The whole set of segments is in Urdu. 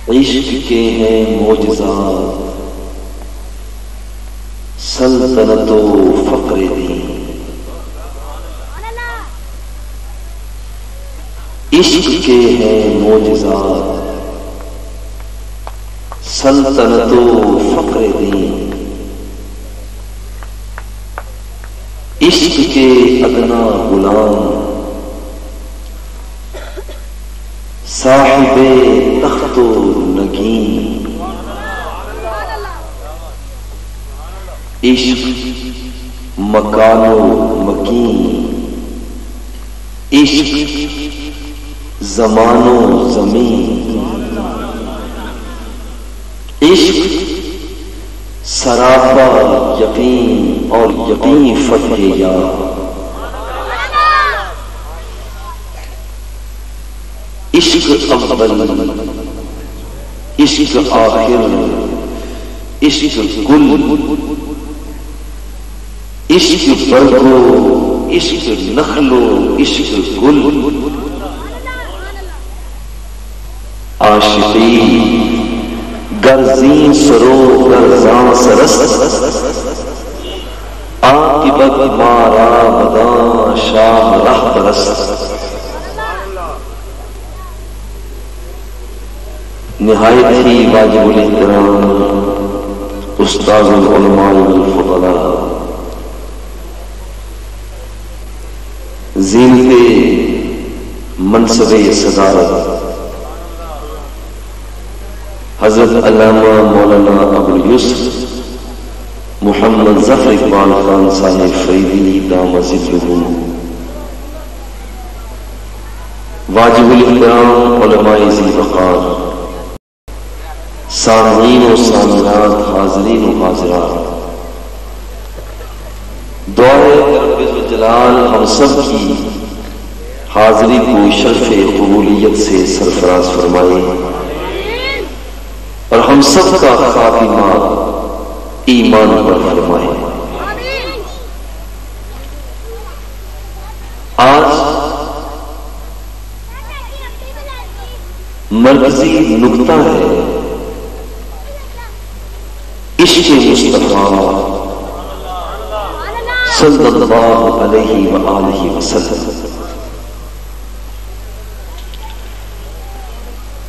عشق کے ہیں معجزات سلطنت و فقر دین، عشق کے ہیں معجزات سلطنت و فقر دین، عشق کے ادنا غلام صاحب تخت و نگین، عشق مکان و مکین، عشق زمان و زمین، عشق سراپا یقین اور یقین فتح یار، عشق اول عشق آخر عشق گل، عشق برگو عشق نخلو عشق گل، عاشقی گرزیں سرو گرزاں سرست، عاقبت مارا مداں شاہ رہ پرست، نہایت ہی واجب الاحترام استاذ العلماء والفضلاء، زینت منصب صدارت حضرت علامہ مولانا ابوالیسر محمد ظفر اقبال خان صاحب فریدی دام ذکرہ، واجب الاحترام علماء ذی وقار، سامعین و سامعات، حاضرین و حاضرات، دعائے رب الجلال ہم سب کی حاضری کو شرف قبولیت سے سرفراز فرمائے اور ہم سب کا خاتمہ ایمان پر فرمائے۔ آج مرکزی نکتہ ہے عشق مصطفیٰ صلی اللہ علیہ وآلہ وسلم۔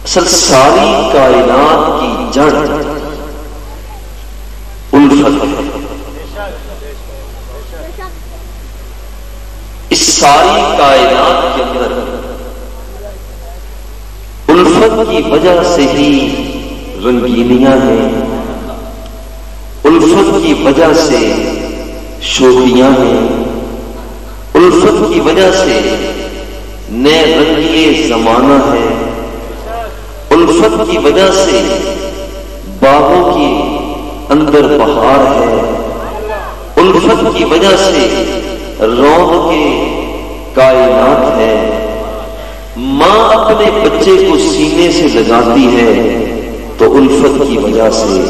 اصل ساری کائنات کی جڑ الفت ہے، اس ساری کائنات کے اندر الفت کی وجہ سے ہی رنگینیاں ہیں، الفت کی وجہ سے شوخیاں ہیں، الفت کی وجہ سے نئے رنگیے زمانہ ہے، الفت کی وجہ سے باغوں کی اندر بہار ہے، الفت کی وجہ سے رونق کائنات ہے، ماں اپنے بچے کو سینے سے لگاتی ہے تو الفت کی وجہ سے،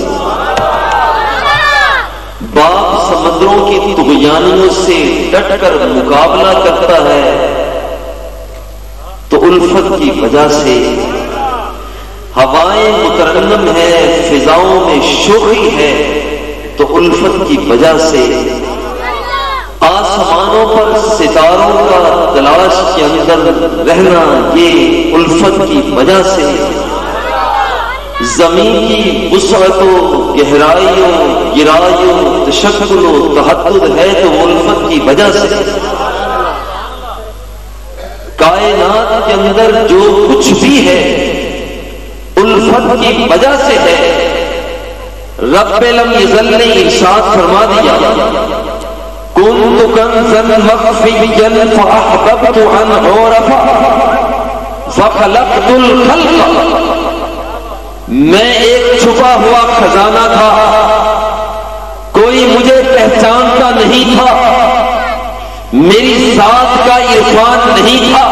باپ سمندروں کی طغیانیوں سے ڈٹ کر مقابلہ کرتا ہے تو الفت کی وجہ سے، ہوائیں مترنم ہے فضاؤں میں شوخی ہے تو الفت کی وجہ سے، آسمانوں پر ستاروں کا تلاش کے اندر رہنا یہ الفت کی وجہ سے، زمین کی وسعت و گہرائیوں گرائیوں تشکل و تحدد ہے تو الفت کی وجہ سے، کائنات کے اندر جو کچھ بھی ہے الفت کی وجہ سے ہے۔ رب لم یزل نے ارشاد فرما دیا کنت کنزا مخفیا فاحببت ان اعرف فخلقت الخلق، میں ایک چھپا ہوا خزانہ تھا، کوئی مجھے پہچانتا نہیں تھا، میری ذات کا عرفان نہیں تھا،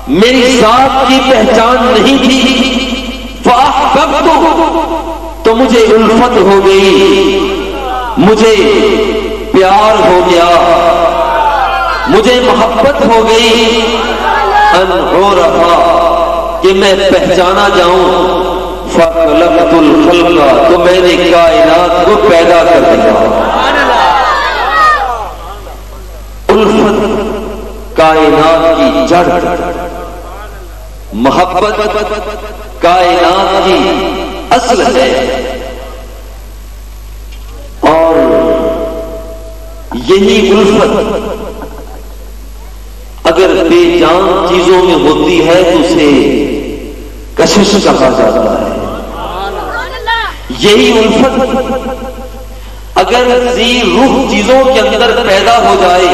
میری ذات کی پہچان نہیں تھی، فاحببت تو مجھے الفت ہو گئی، مجھے پیار ہو گیا، مجھے محبت ہو گئی، ان اعرف کہ میں پہچانا جاؤں، فَخَلَقْتُ الْخَلْقَ، تو میں نے کائنات کو پیدا کر دیا۔ الفت کائنات کی جڑ، محبت کائنات کی اصل ہے، اور یہی الفت اگر بے جان چیزوں میں ہوتی ہے تو اسے کشش کہا جاتا ہے۔ یہی الفت اگر ذی روح چیزوں کے اندر پیدا ہو جائے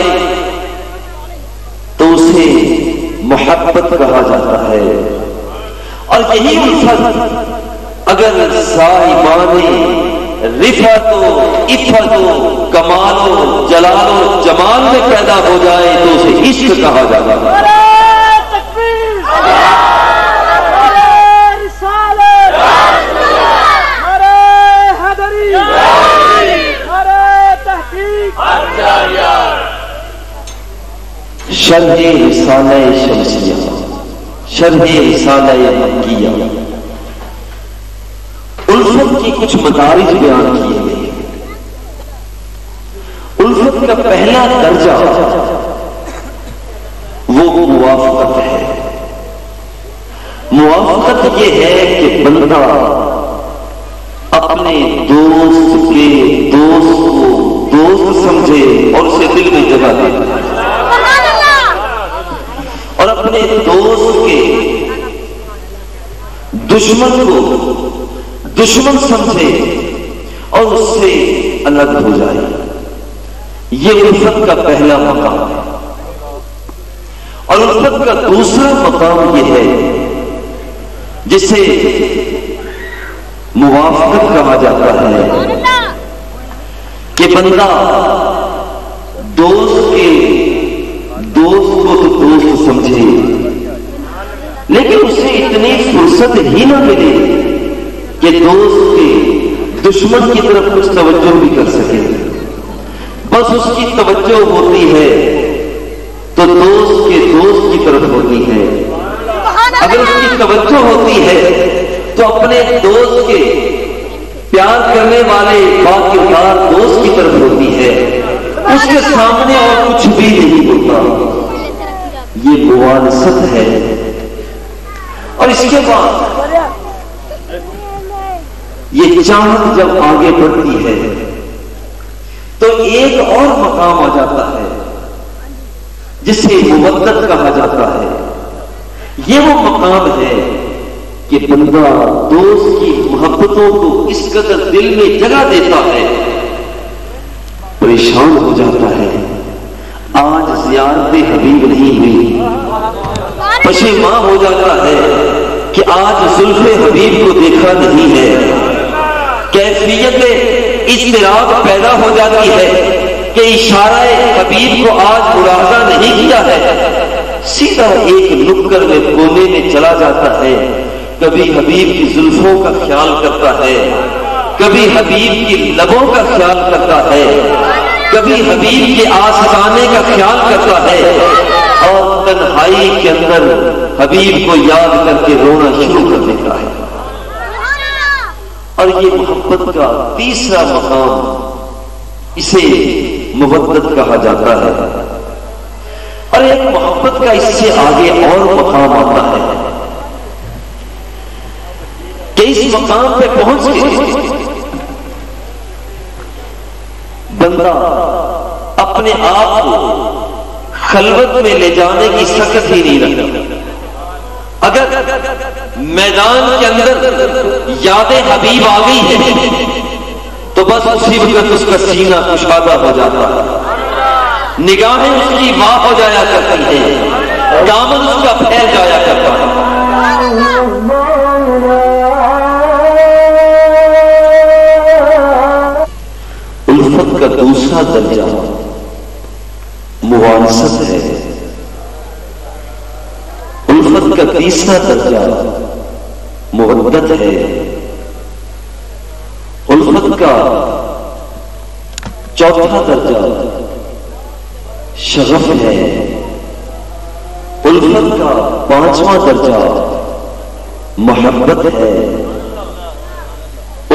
تو اسے محبت کہا جاتا ہے، اور یہی الفت اگر صاحبان رفعت و عفت و کمال و جلال و جمال میں پیدا ہو جائے تو اسے عشق کہا جاتا ہے۔ شرح رسالہ شمسیہ، شرح رسالہ مکیہ، الفت کی کچھ مدارج بیان کیے گئے۔ الفت کا پہلا درجہ وہ موافقت ہے۔ موافقت یہ ہے کہ بندہ اپنے دوست کے دوست کو دوست سمجھے اور اسے دل میں جگہ دے، اور اپنے دوست کے دشمن کو دشمن سمجھے اور اس سے الگ ہو جائے۔ یہ الفت کا پہلا مقام ہے، اور الفت کا دوسرا مقام یہ ہے جسے موافقت کہا جاتا ہے کہ بندہ دوست کے دوست کو تو دوست سمجھے، لیکن اسے اتنی فرصت ہی نہ ملے کہ دوست کے دشمن کی طرف کچھ توجہ بھی کر سکے۔ بس اس کی توجہ ہوتی ہے تو دوست کے دوست کی طرف ہوتی ہے، اگر اس کی توجہ ہوتی ہے تو اپنے دوست کے پیار کرنے والے باکردار دوست کی طرف ہوتی ہے، اس کے سامنے اور کچھ بھی نہیں ہوتا۔ یہ موانست ہے۔ اور اس کے بعد یہ چاہت جب آگے بڑھتی ہے تو ایک اور مقام آ جاتا ہے جسے مودت کہا جاتا ہے۔ یہ وہ مقام ہے کہ بندہ دوست کی محبتوں کو اس قدر دل میں جگہ دیتا ہے، پریشان ہو جاتا ہے، آج زیارت حبیب نہیں ہوئی، پشیمان ہو جاتا ہے کہ آج زلف حبیب کو دیکھا نہیں ہے، کیفیت اضطراب پیدا ہو جاتی ہے کہ اشارہ حبیب کو آج ملاحظہ نہیں کیا ہے، سیدھا ایک نکر میں کونے میں چلا جاتا ہے، کبھی حبیب کی زلفوں کا خیال کرتا ہے، کبھی حبیب کی لبوں کا خیال کرتا ہے، کبھی حبیب کے آستانے کا خیال کرتا ہے، اور تنہائی کے اندر حبیب کو یاد کر کے رونا شروع کر دیتا ہے۔ اور یہ محبت کا تیسرا مقام، اسے مودت کہا جاتا ہے۔ اور ایک محبت کا اس سے آگے اور مقام آتا ہے کہ اس مقام پہ پہنچ کے بندہ اپنے آپ کو خلوت میں لے جانے کی سخت ہی نہیں رکھتا۔ اگر میدان کے اندر یاد حبیب آ گئی ہے تو بس اسی وقت اس کا سینہ کشادہ ہو جاتا ہے، نگاہیں اس کی واہ ہو جایا کرتی ہیں، دامن اس کا پھیل جایا کرتا ہے۔ الفت کا دوسرا درجہ موانست ہے، الفت کا تیسرا درجہ مودت ہے، الفت کا چوتھا درجہ شغف ہے، الفت کا پانچواں درجہ محبت ہے،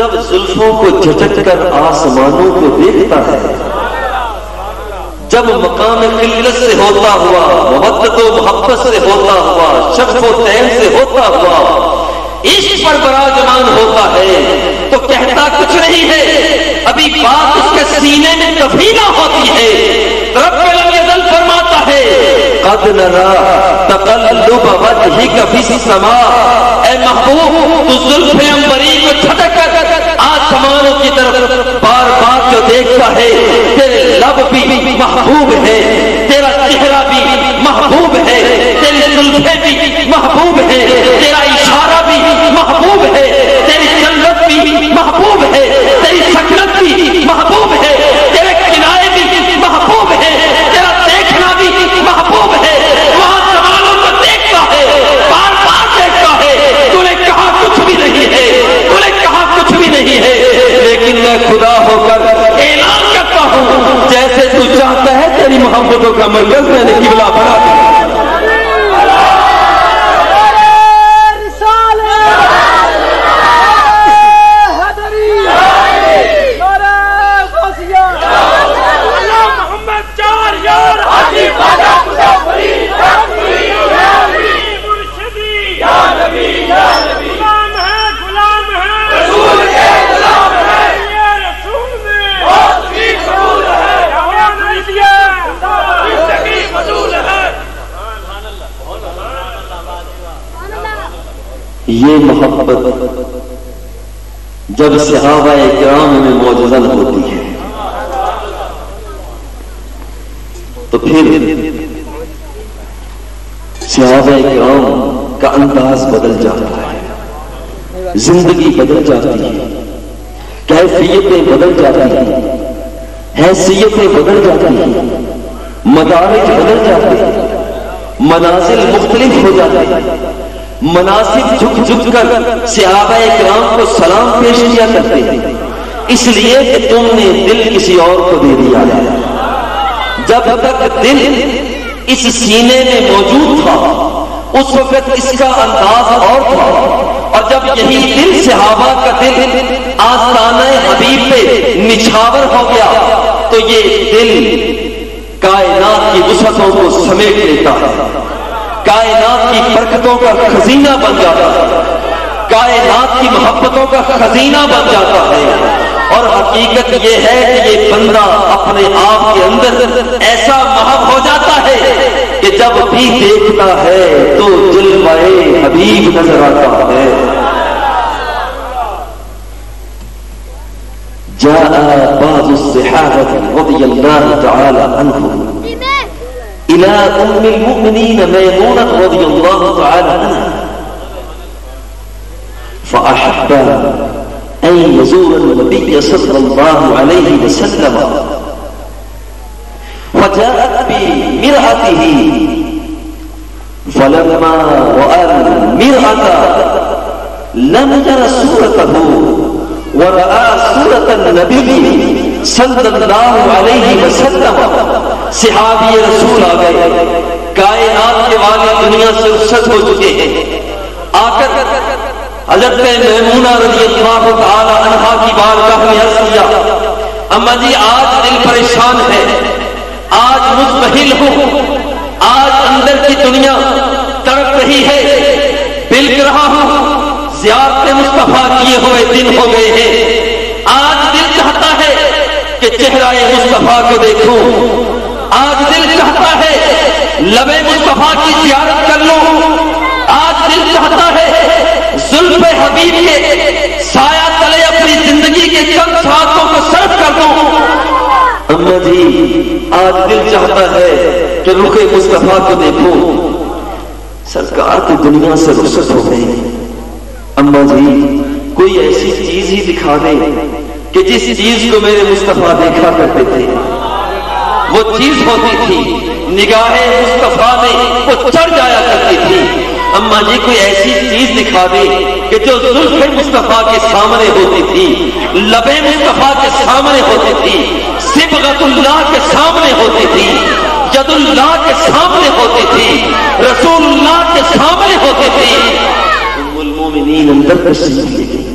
جب زلفوں کو جھٹک کر آسمانوں کو دیکھتا ہے، جب مقام قلت سے ہوتا ہوا، مودت و محبت سے ہوتا ہوا، شرف و تیم سے ہوتا ہوا عشق پر براجمان ہوتا ہے، تو کہتا کچھ نہیں ہے، ابھی بات اس کے سینے میں دفینہ ہوتی ہے۔ رب لم یزل فرماتا ہے قد نرا تقلب وجهک فی السماء، اے محبوب تو زلف عنبری کو جھٹک کر آسمانوں کی طرف بار بار جو دیکھتا ہے، تیرے لب بھی محبوب ہے، تیرا چہرہ بھی محبوب ہے، تیری زلفیں بھی محبوب ہے، تیرا اشارہ بھی محبوب ہے، تیری جنت بھی محبوب ہے، تیری سکنت بھی محبوب ہے، تیرے کنارے بھی محبوب ہے، تیرا دیکھنا بھی محبوب ہے۔ وہاں زمانوں کو دیکھتا ہے، بار بار دیکھتا ہے، تو نے کہا کچھ بھی نہیں ہے، تو نے کہا کچھ بھی نہیں ہے، لیکن میں خدا ہو کر اعلان کرتا ہوں جیسے تو چاہتا ہے تیری محبتوں کا مرکز میں نے قبلہ بنا دیا۔ یہ محبت جب صحابہ کرام میں معجزہ ہوتی ہے تو پھر صحابہ کرام کا انداز بدل جاتا ہے، زندگی بدل جاتی ہے، کیفیتیں بدل جاتی ہیں، حیثیتیں بدل جاتی ہیں، مدارج بدل جاتے ہیں، منازل مختلف ہو جاتے ہیں، مناسب جھک جھک کر صحابہ کرام کو سلام پیش کیا کرتے ہیں، اس لیے کہ تم نے دل کسی اور کو دے دیا ہے۔ جب تک دل اس سینے میں موجود تھا اس وقت اس کا انداز اور تھا، اور جب یہی دل صحابہ کا دل آستانہ حبیب پہ نچھاور ہو گیا تو یہ دل کائنات کی وسعتوں کو سمیٹ لیتا ہے، کائنات کی برکتوں کا خزینہ بن جاتا ہے، کائنات کی محبتوں کا خزینہ بن جاتا ہے۔ اور حقیقت یہ ہے کہ یہ بندہ اپنے آپ کے اندر ایسا محب ہو جاتا ہے کہ جب بھی دیکھتا ہے تو جلوہ حبیب نظر آتا ہے۔ جاء بعض الصحابة رضي الله تعالى عنهم إلى أم المؤمنين ميمونة رضي الله تعالى عنها فأحب أن يزور النبي صلى الله عليه وسلم، فجاءت بمرأته فلما رأى المرأة لم ير صورته ورأى صورة النبي صلی اللہ علیہ وسلم۔ صحابی رسول آ گئے، کائنات کے والد دنیا سے رخصت ہو چکے ہیں، آ کر حضرت میمونہ رضی اللہ تعالی عنہا کی بارگاہ میں عرض کیا، اما جی آج دل پریشان ہے، آج مضمحل ہوں، آج اندر کی دنیا تڑپ رہی ہے، بلک رہا ہوں، زیارت مصطفیٰ کیے ہوئے دن ہو گئے ہیں، آج دل چاہتا ہے کہ چہرہ مصطفیٰ کو دیکھوں، آج دل چاہتا ہے لب مصطفیٰ کی زیارت کر لوں، آج دل چاہتا ہے زلف حبیب کے سایہ تلے اپنی زندگی کے چند ساعتوں کو صرف کر دوں۔ اما جی آج دل چاہتا ہے کہ رخ مصطفیٰ کو دیکھوں، سرکار کی دنیا سے رخصت ہو گئی، اما جی کوئی ایسی چیز ہی دکھا دے کہ جس چیز کو میرے مصطفیٰ دیکھا کرتے تھے، وہ چیز ہوتی تھی نگاہ مصطفیٰ میں وہ چڑھ جایا کرتی تھی، اما جی کوئی ایسی چیز دکھا دے کہ جو زلف مصطفیٰ کے سامنے ہوتی تھی، لب مصطفیٰ کے سامنے ہوتی تھی، صبغت اللہ کے سامنے ہوتی تھی، ید اللہ کے سامنے ہوتی تھی، رسول اللہ کے سامنے ہوتی تھی۔ ام المومنین اندر تشریف لے گئی،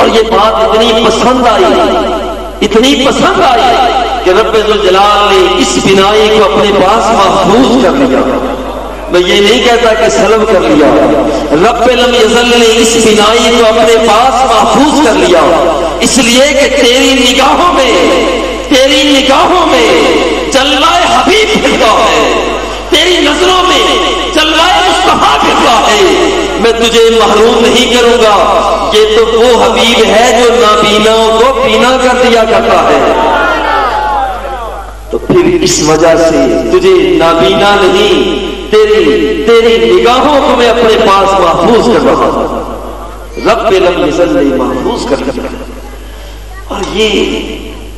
اور یہ بات اتنی پسند آئی کہ رب ذوالجلال نے اس بنائی کو اپنے پاس محفوظ کر لیا. میں یہ نہیں کہتا کہ سلب کر لیا، رب لم یزل نے اس بنائی کو اپنے پاس محفوظ کر لیا، اس لیے کہ تیری نگاہوں میں جلوہ حبیب پھرتا ہے، تیری نظروں میں جلوہ مصطفیٰ پھرتا ہے. میں تجھے محروم نہیں کروں گا، یہ تو وہ حبیب ہے جو نابیناؤں کو بینا کر دیا کرتا ہے. تو پھر اس وجہ سے تجھے نابینا نہیں، تیری نگاہوں کو میں اپنے پاس محفوظ کر رہا ہوں. رب لم یزل نے محفوظ کر دیا. اور یہ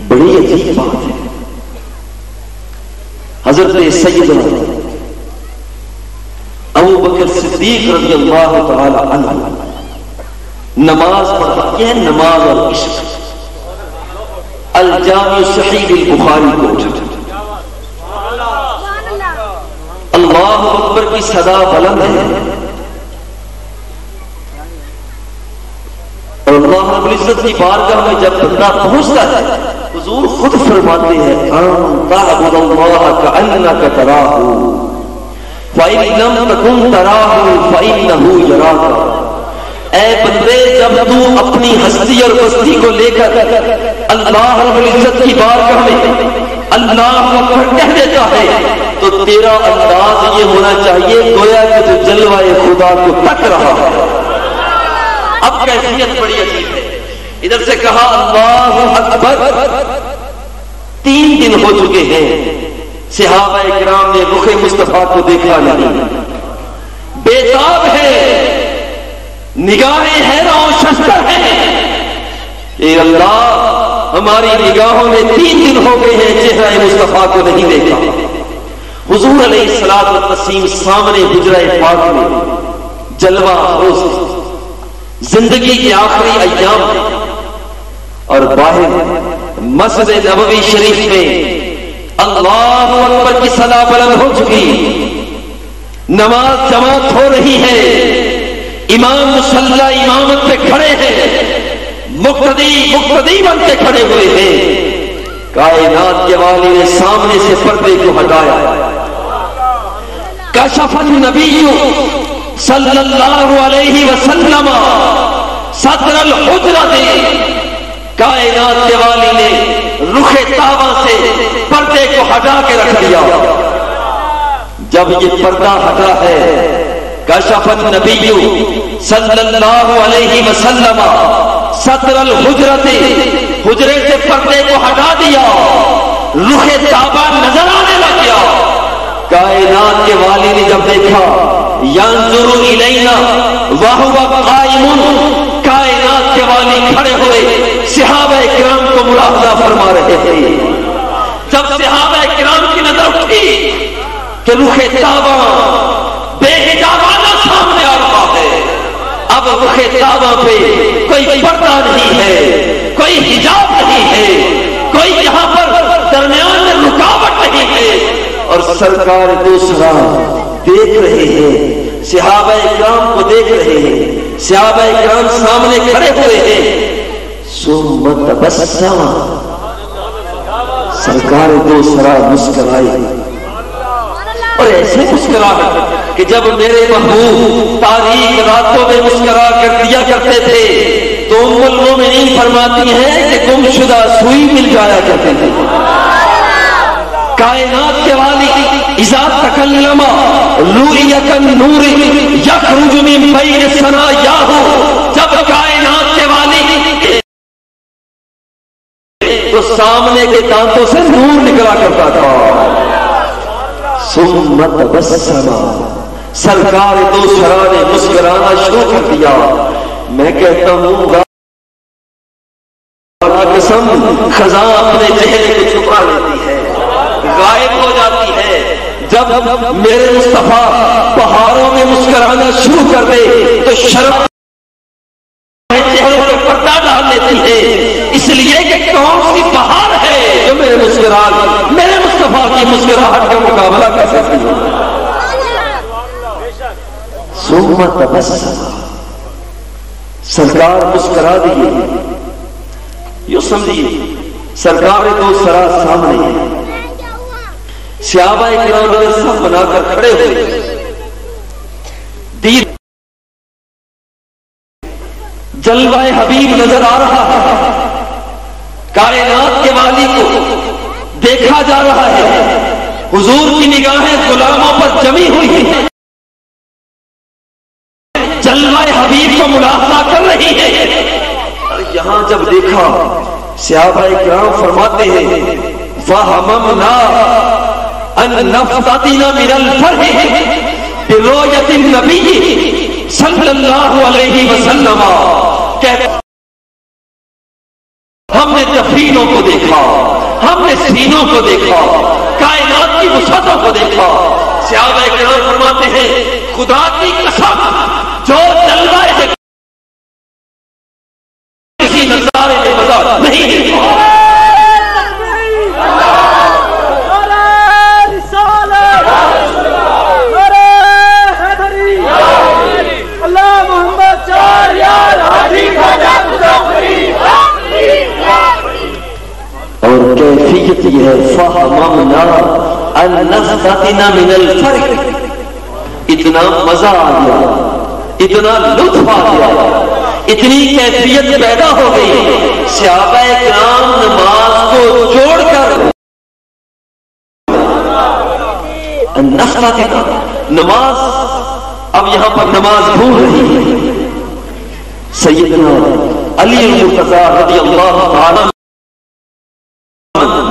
بڑی عجیب بات ہے. حضرت سیدنا ابو بکر صدیق رضی اللہ تعالی عنہ نماز پڑھا. یہ نماز اور عشق. الجامع صحیح البخاری کو اللہ اکبر کی صدا بلند ہے، اور اللہ رب العزت کی بارگاہ میں جب بندہ پہنچتا ہے حضور خود فرماتے ہیں تعبد اللہ کأنک تراہ فإن لم تکن تراہ فإنہ یراک. اے بندے، جب تو اپنی ہستی اور بستی کو لے کر اللہ رب العزت کی بارگاہ میں اللہ اکبر کہہ دیتا ہے تو تیرا انداز یہ ہونا چاہیے گویا کہ تو جلوہ خدا کو تک رہا ہے. اب کیفیت بڑی عجیب ہے. ادھر سے کہا اللہ اکبر، 3 دن ہو چکے ہیں صحابہ کرام نے رخ مصطفیٰ کو دیکھا نہیں، بےتاب ہے، نگاہیں حیران و ششدر ہیں. اے اللہ، ہماری نگاہوں میں 3 دن ہو گئے ہیں چہرہ مصطفیٰ کو نہیں دیکھا. حضور علیہ الصلوۃ والتسلیم سامنے حجرہ پاک میں جلوہ افروز زندگی کے آخری ایام اور باہر مسجد نبوی شریف میں اللہ اکبر کی صدا بلند ہو چکی، نماز جماعت ہو رہی ہے، امام مصلی امامت پہ کھڑے ہیں، مقتدی بن کے کھڑے ہوئے ہیں. کائنات کے والی نے سامنے سے پردے کو ہٹایا. کشف النبی صلی اللہ علیہ وسلم صدر الحجرۃ. کائنات کے والی نے رخ طابہ سے پردے کو ہٹا کے رکھ دیا. جب یہ پردہ ہٹا ہے، کشف النبی صلی اللہ علیہ وسلم صدر الحجرۃ، حجرے سے پردے کو ہٹا دیا، رخ طابہ نظر آنے لگ گیا. کائنات کے والی نے جب دیکھا ينظر الینا وهو قائم، کائنات کے والی کھڑے ہوئے صحابہ کرام کو ملاحظہ فرما رہے تھے. جب صحابہ کرام کی نظر اٹھی کہ رخ طابہ بے حجابانہ سامنے آ رہا ہے، اب رخ طابہ پہ کوئی پردہ نہیں ہے، کوئی حجاب نہیں ہے، کوئی یہاں پر درمیان میں رکاوٹ نہیں ہے، اور سرکار دوسرا دیکھ رہے ہیں، صحابہ کرام کو دیکھ رہے ہیں، صحابہ کرام سامنے کھڑے ہوئے ہیں. ثم تبسم، سرکار دوسرا مسکرائے، اور ایسے مسکراہٹ کہ جب میرے محبوب تاریک راتوں میں مسکرا کر دیا کرتے تھے تو ام المومنین فرماتی ہیں کہ گم شدہ سوئی مل جایا کرتے تھے. کائنات کے والی اذا تکلم رؤیت النور یخرج من بین ثنایاہ، جب کائنات کے والی تو سامنے کے دانتوں سے نور نکلا کرتا تھا. ثم تبسم، سرکار دوسرا نے مسکرانا شروع کر دیا. میں کہتا ہوں قسم، خزاں اپنے چہرے کو چھپا لیتی ہے، غائب ہو جاتی ہے. جب میرے مصطفیٰ پہاڑوں میں مسکرانا شروع کر دے تو شرم چہروں پہ پردہ ڈال لیتی ہے. اس لیے کہ کون سی بہار ہے جو میرے مصطفیٰ کی مسکراہٹ کا مقابلہ کر سکتی ہے. ثم تبسم، سرکار مسکرا دیے، یوں سمجھیے سرکار دو سرا سامنے ہیں، صحابہ کرام نے سب بنا کر کھڑے ہوئے، دید جلوہ حبیب نظر آ رہا ہے، کائنات کے والی کو دیکھا جا رہا ہے، حضور کی نگاہیں غلاموں پر جمی ہوئی ہیں، جلوہ حبیب کو ملاحظہ کر رہی ہے۔ اور یہاں جب دیکھا صحابہ کرام فرماتے ہیں فَهَمَمْنَا أَن نَفْتَتِنَ مِنَ الْفَرْحِ بِرُؤْيَةِ النَّبِيِّ صلی اللہ علیہ وسلم، ہم نے دفینوں کو دیکھا، ہم نے سینوں کو دیکھا، کائنات کی وسعتوں کو دیکھا۔ صحابہ کرام فرماتے ہیں خدا کی قسم جو جلوہ ہے کسی نظارے میں مزہ نہیں دیکھا۔ اور کیفیت یہ ہے فَهَمَمْنَا أَن نَفْتَتِنَ مِنَ الْفَرْحِ، اتنا مزہ آ گیا، اتنا لطف آ گیا، اتنی کیفیت پیدا ہو گئی، صحابہ کرام نماز کو چھوڑ کر نفلہ نماز، اب یہاں پر نماز بھول رہی ہے۔ سیدنا علی المرتضیٰ رضی اللہ تعالی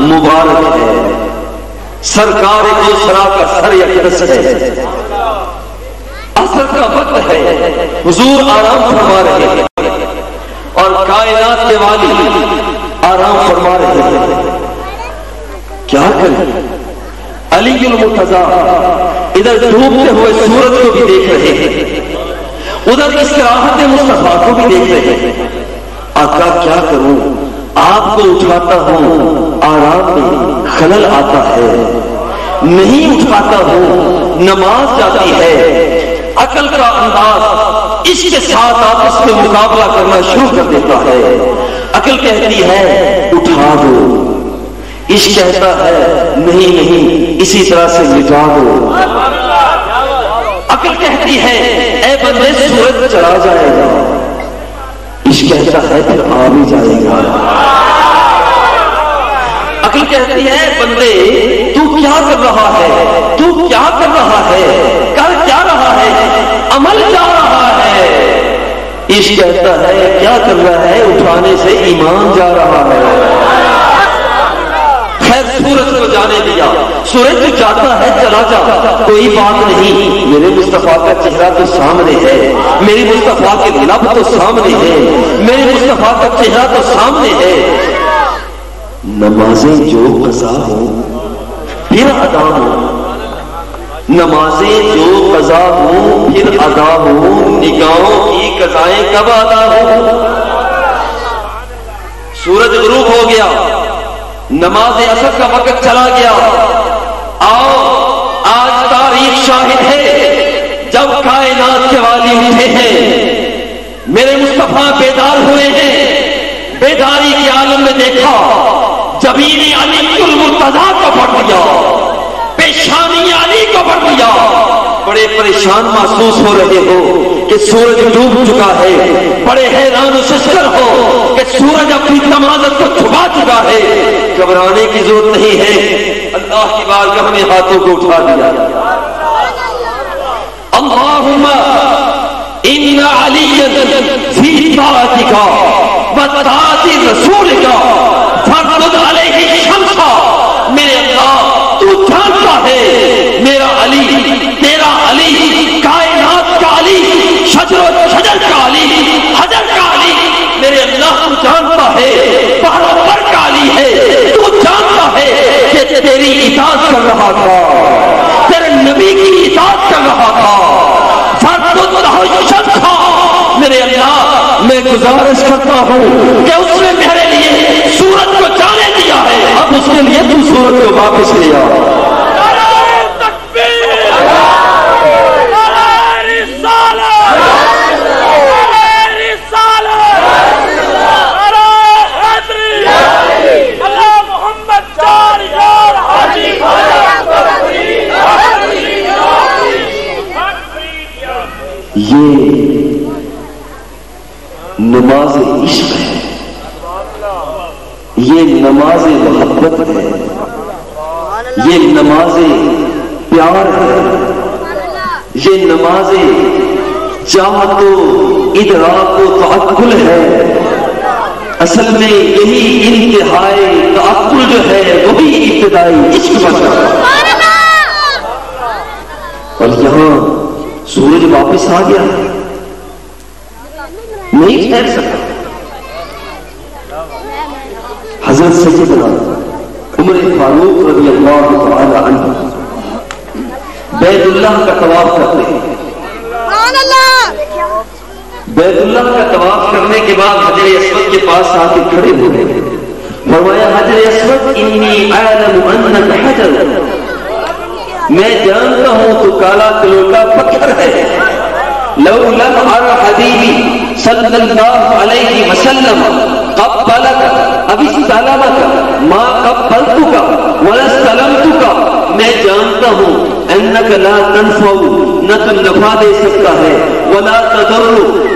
مبارک ہے، سرکار دو سرا کا سر اقدس ہے، عصر کا وقت ہے، حضور آرام فرما رہے ہیں اور کائنات کے والی آرام فرما رہے ہیں۔ کیا کریں؟ علی المرتضیٰ ادھر ڈوبتے ہوئے سورج کو بھی دیکھ رہے ہیں، ادھر استراحت مصطفیٰ کو بھی دیکھ رہے ہیں۔ آقا کیا کروں، آپ کو اٹھاتا ہوں آرام میں خلل آتا ہے، نہیں اٹھاتا ہوں نماز جاتی ہے، عقل کا انداز اس کے ساتھ آپس میں مقابلہ کرنا شروع کر دیتا ہے۔ عقل کہتی ہے اٹھا دو، عشق کہتا ہے نہیں نہیں اسی طرح سے مٹا دو۔ عقل کہتی ہے اے بندے سورج چلا جائے گا، عشق کہتا ہے پھر آ بھی جائے گا۔ عقل کہتی ہے بندے تو کیا کر رہا ہے، تو کیا کر رہا ہے، کر کیا رہا ہے، عمل جا رہا ہے۔ عشق کہتا ہے کیا کر رہا ہے، اٹھانے سے ایمان جا رہا ہے۔ خیر سورج کو جانے دیا، سورج جاتا ہے چلا جا، کوئی بات نہیں، میرے مصطفیٰ کا چہرہ تو سامنے ہے، میری مصطفیٰ کے لب تو سامنے ہے، میرے مصطفیٰ کا چہرہ تو سامنے ہے۔ نمازیں جو قضا ہو پھر ادا ہو، نمازیں جو قضا ہو پھر ادا ہو، نگاہوں کی قضائیں کب ادا ہو؟ سورج غروب ہو گیا، نماز عصر کا وقت چلا گیا۔ آؤ آج تاریخ شاہد ہے، جب کائنات کے والی اٹھے ہیں، میرے مصطفیٰ بیدار ہوئے ہیں، بیداری کے عالم میں دیکھا جبین علی المرتضیٰ کو پڑھ دیا، پیشانی علی کو پڑھ دیا۔ بڑے پریشان محسوس ہو رہے ہو کہ سورج ڈوب چکا ہے، بڑے حیران و ششدر ہو کہ سورج اپنی تمازت کو چھپا چکا ہے۔ گھبرانے کی ضرورت نہیں ہے، اللہ کی بارگاہ میں ہاتھوں کو اٹھا دیا، اللہم ان علی فی طاعتک و طاعت رسولک فرض علیہ الشمس۔ میرے اللہ تو جانتا ہے میرا علی، تیرا علی، کائنات کا علی، شجر و شجر کا علی، حجر کا علی، میرے اللہ تو جانتا ہے بحر و بر کا علی ہے، تو جانتا ہے کہ تیری اطاعت کر رہا تھا، تیرے نبی کی اطاعت کر رہا تھا، فرض علیہ الشمس۔ میرے اللہ میں گزارش کرتا ہوں کہ اس نے میرے لیے سورج کو جانے دیا ہے، اب اس کے لیے تو سورج کو واپس لیا۔ نماز عشق ہے، یہ نماز محبت ہے، یہ نماز پیار ہے، یہ نماز چاہت و ادراک و تعقل ہے۔ اصل میں یہی انتہائی تعقل جو ہے وہی ابتدائی عشق بن جاتا ہے۔ اور یہاں سورج واپس آ گیا، نہیں ٹھہر سکا۔ حضرت سیدنا عمر فاروق رضی اللہ تعالی عنہ بیت اللہ کا طواف کرتے ہیں۔ بیت اللہ کا طواف کرنے کے بعد حجر اسود کے پاس آ کے کھڑے ہوئے، فرمایا حجر اسود انی اعلم انک حجر، میں جانتا ہوں تو کالا کلوٹا پتھر ہے، لو لم ار حبیبی صلی اللہ علیہ وسلم قبلک اب استلمک ما قبلتک ولا استلمتک، میں جانتا ہوں انک لا تنفع، نہ تو نفع دے سکتا ہے، ولا تضر،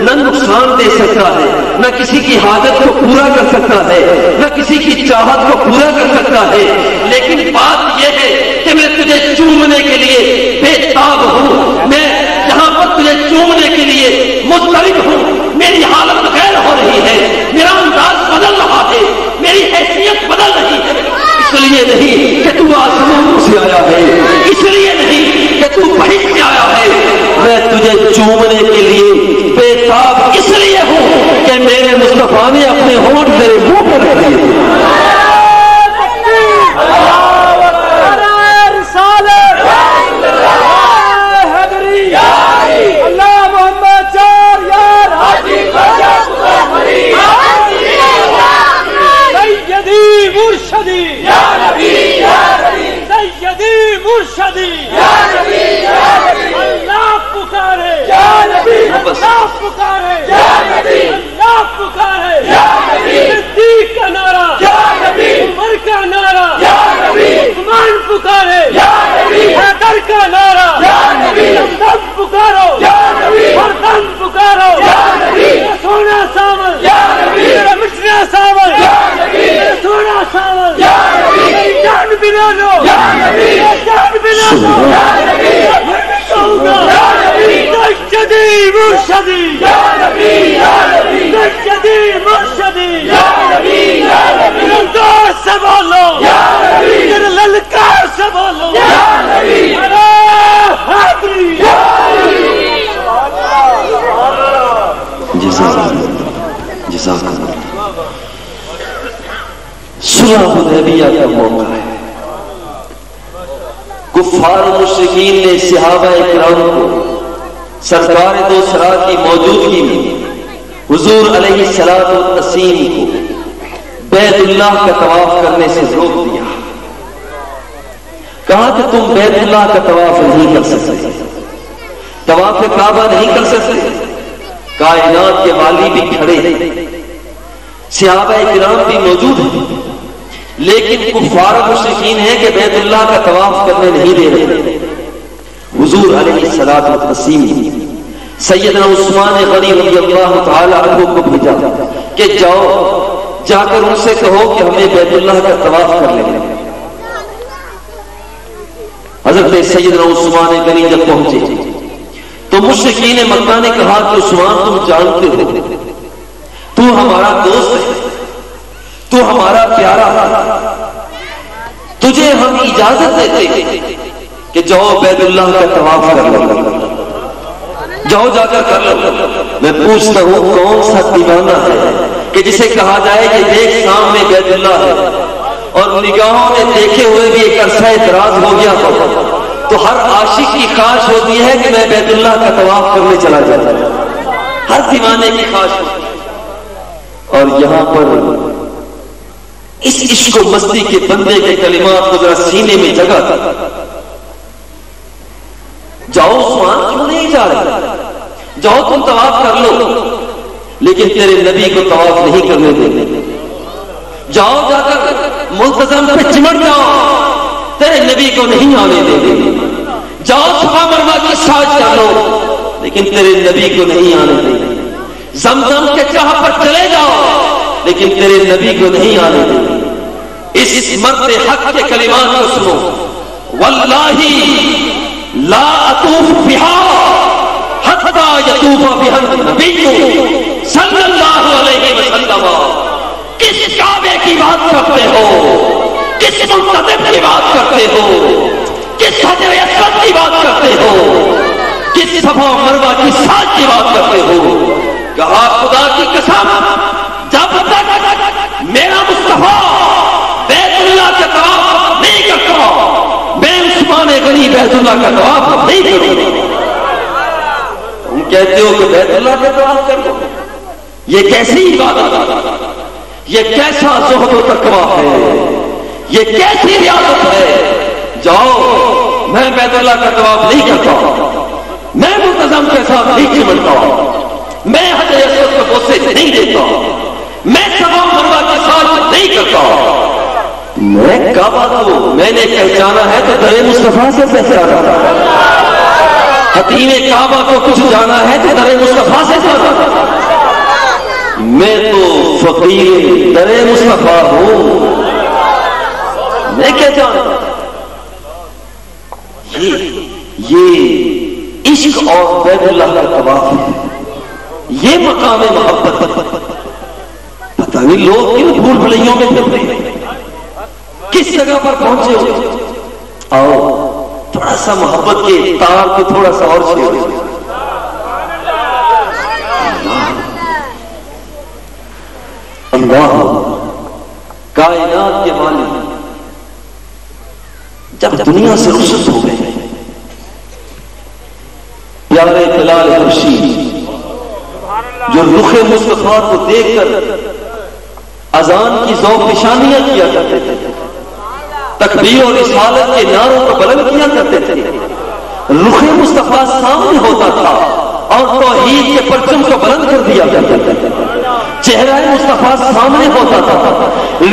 نہ نقصان دے سکتا ہے، نہ کسی کی حاجت کو پورا کر سکتا ہے، نہ کسی کی چاہت کو پورا کر سکتا ہے، لیکن بات یہ ہے کہ میں تجھے چومنے کے لیے بے تاب ہوں، میں یہاں پر تجھے چومنے کے لیے مضطرب ہوں، میری حالت غیر ہو رہی ہے، میرا انداز بدل رہا ہے، میری حیثیت بدل رہی ہے، اس لیے نہیں کہ تو آسمانوں سے آیا ہے، اس لیے نہیں کہ تو بہشت سے آیا ہے، میں تجھے چومنے کے لیے بے تاب اس لیے ہوں کہ میرے مصطفیٰ نے اپنے ہونٹ میرے منہ پر رکھ دیے۔ صلح حدیبیہ کا موقع ہے، کفار مشرکین نے صحابہ کرام کو سرکار دو سرا کی موجودگی میں حضور علیہ الصلوۃ والتسلیم کو بیت اللہ کا طواف کرنے سے روک دیا، کہا کہ تم بیت اللہ کا طواف نہیں کر سکتے، طواف کعبہ نہیں کر سکتے، کائنات کے والی بھی کھڑے ہیں، صحابہ کرام بھی موجود ہیں، لیکن کفار مشرکین ہیں کہ بیت اللہ کا طواف کرنے نہیں دے رہے۔ حضور علیہ الصلوۃ والتسلیم سیدنا عثمان غنی رضی اللہ تعالی عنہ کو بھیجا کہ جاؤ جا کر ان سے کہو کہ ہمیں بیت اللہ کا طواف کر لیں۔ حضرت سیدنا عثمان غنی جب پہنچے تو مشرکین مکہ نے کہا کہ عثمان تم جانتے ہو تو ہمارا دوست ہے، تو ہمارا پیارا ہے، تجھے ہم اجازت دیتے ہیں کہ جاؤ بیت اللہ کا طواف کر لو، جاؤ جا کر کر لو۔ میں پوچھتا ہوں کون سا دیوانہ ہے کہ جسے کہا جائے کہ دیکھ سامنے بیت اللہ ہے اور نگاہوں میں دیکھے ہوئے بھی ایک عرصہ اعتراض ہو گیا تو ہر عاشق کی خواہش ہوتی ہے کہ میں بیت اللہ کا طواف کرنے چلا جاتا، ہر دیوانے کی خواہش ہوتی ہے۔ اور یہاں پر اس عشق و مستی کے بندے کے کلمات کو ذرا سینے میں جگہ تھا، جاؤ عثمان کیوں نہیں جا رہے، جاؤ تم طواف کر لو، لیکن تیرے نبی کو طواف نہیں کرنے دیں، جاؤ جا کر ملتزم پہ چمٹ جاؤ، تیرے نبی کو نہیں آنے دیں، جاؤ صفا مروہ کی ساج کر لو، لیکن تیرے نبی کو نہیں آنے دیں۔ زمزم کے چاہ پر چلے جاؤ لیکن تیرے نبی کو نہیں آنے دیں. اس مرد حق کے کلمات کو سنو. واللہ لا اطوف بہا حتی یطوف بہا النبی صلی اللہ علیہ وسلم. کس کعبے کی بات کرتے ہو؟ کس منتظر کی بات کرتے ہو؟ کس حجر اسود کی بات کرتے ہو؟ کس صفا و مروہ کی ساز کی بات کرتے ہو؟ کہا خدا کی قسم جب تک میرا مصطفیٰ بیت اللہ کا طواف نہیں کرتا میں عثمان غنی بیت اللہ کا طواف نہیں کروں. تم کہتے ہو کہ بیت اللہ کا طواف کر دو. یہ کیسی عبادت ہے؟ یہ کیسا زہد و تقویٰ ہے؟ یہ کیسی ریاضت ہے؟ جاؤ میں بیت اللہ کا طواف نہیں کرتا, میں منتظم کے ساتھ نہیں چمٹتا, میں حجر اسود کو بوسے نہیں دیتا, میں صفا و مروہ کے ساتھ نہیں کرتا. میں کعبہ کو میں نے پہچانا ہے تو در مصطفیٰ سے پہچانا. حتیم کعبہ کو کچھ جانا ہے تو در مصطفیٰ سے جانا. میں تو فقیر در مصطفیٰ ہوں, میں کیا جانتا. یہ عشق اور بیت اللہ کا طواف ہے, یہ مقام محبت. پتہ نہیں لوگ کیوں بھول بھلیوں میں پھرتے ہیں, کس جگہ پر پہنچے ہو. آؤ تھوڑا سا محبت کے تار کو تھوڑا سا اور چھیڑو. اللہ کائنات کے مالک جب دنیا سے رخصت ہو گئے, پیارے بلال حبشی جو رخ مصطفیٰ کو دیکھ کر اذان کی ذوق نشانیاں کیا کرتے تھے, تکبیر اور رسالت کے نعروں کو بلند کیا کرتے تھے, رخ مصطفیٰ سامنے ہوتا تھا اور توحید کے پرچم کو بلند کر دیا کرتے تھے. چہرہ مصطفیٰ سامنے ہوتا تھا,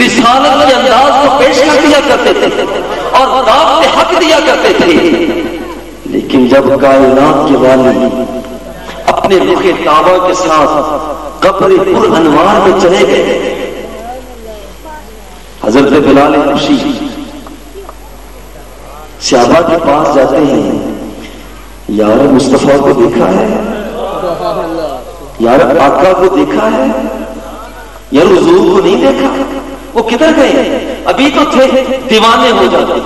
رسالت کے انداز کو پیش کر دیا کرتے تھے اور دعوت حق دیا کرتے تھے. لیکن جب کائنات کے والی اپنے رخ طابہ کے ساتھ قبر پر انوار میں چلے گئے, حضرت بلال حبشی صحابہ کے پاس جاتے ہیں, یار مصطفیٰ کو دیکھا ہے, یار آقا کو دیکھا ہے, یار حضور کو نہیں دیکھا, وہ کدھر گئے؟ ابھی تو تھے. دیوانے ہو جاتے,